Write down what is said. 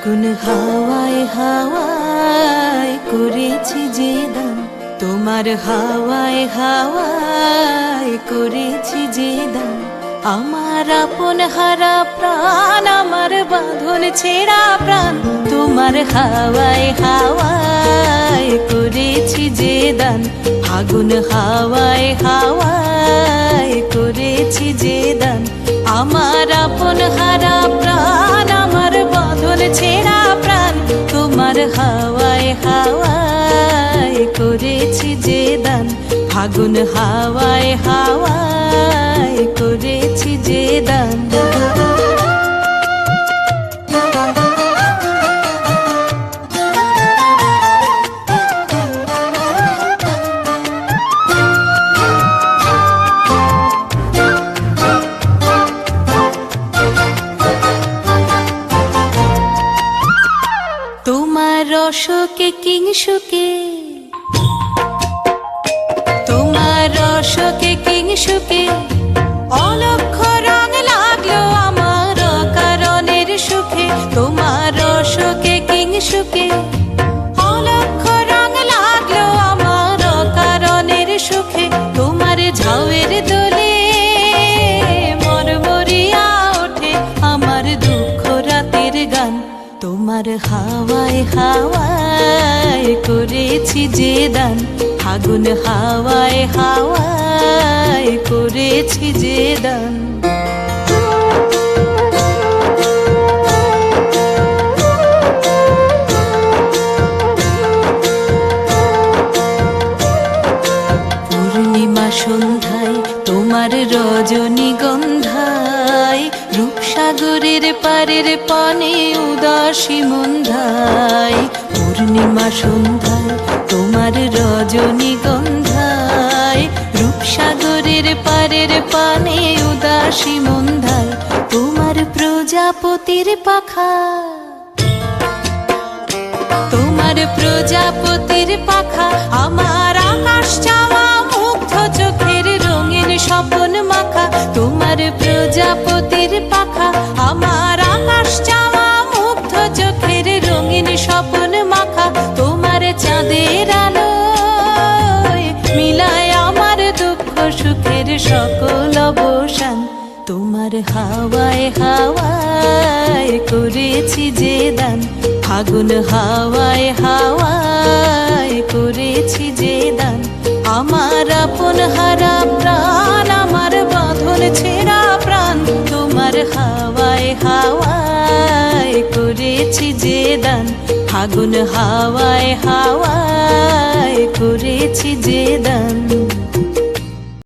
ফাগুন হাওয়ায় হাওয়ায় করেছি যে দান, তোমার হাওয়ায় হাওয়ায় করেছি যে দান। আমার আপন হারা প্রাণ, আমার বাঁধন ছেঁড়া প্রাণ, তোমার হাওয়ায় হাওয়ায় করেছি যে দান। ফাগুন হাওয়ায় হাওয়ায় করেছি যে দান। আমার আপন হারা প্রাণ, আমার বাঁধন ছেঁড়া প্রাণ, তোমার হাওয়ায় হাওয়ায় করেছি যে দান। ফাগুন হাওয়ায় হাওয়ায় করেছি যে দান। তোমার রসকে কিংসুকে, তোমার রসকে কিংসুকে অলক্ষ রং লাগলো আমার কারণের সুখে। তোমার রসকে কিংসুকে অলক্ষ রং লাগলো আমার কারণের সুখে। তোমার ঝাউয়ের দোলে মরমরিয়া ওঠে আমার দুঃখ রাতের গান। তোমার হাওয়ায় হাওয়ায় করেছি যে দান। ফাগুন হাওয়ায় হাওয়ায় করেছি যে দান। পূর্ণিমা সন্ধ্যায় তোমার রজনীগন্ধায়, রূপসাগরের পারের পানে উদাসী মন্ধায়। পূর্ণিমা সন্ধ্যায় তোমার রজনীগন্ধায়, রূপসাগরের পারের পানে উদাসী মন্ধায়। তোমার প্রজাপতির পাখা, তোমার প্রজাপতির পাখা আমার আকাশ চাওয়া মুগ্ধ চোখের রঙিন স্বপন মাখা। তোমার প্রজাপতির পাখা আমার আকাশ চাওয়া মুগ্ধ চোখের রঙিন স্বপন মাখা। তোমার চাঁদের আলোয় মিলায় আমার দুঃখ সুখের সকল অবসান। তোমার হাওয়ায় হাওয়ায় করেছি যে দান। ফাগুন হাওয়ায় হাওয়ায় করেছি যে দান। আমার আপন হারা প্রাণ, আমার বাঁধন ছেঁড়া প্রাণ, তোমার হাওয়ায় হাওয়ায় করেছি যে দান। ফাগুন হাওয়ায় হাওয়ায় করেছি যে দান।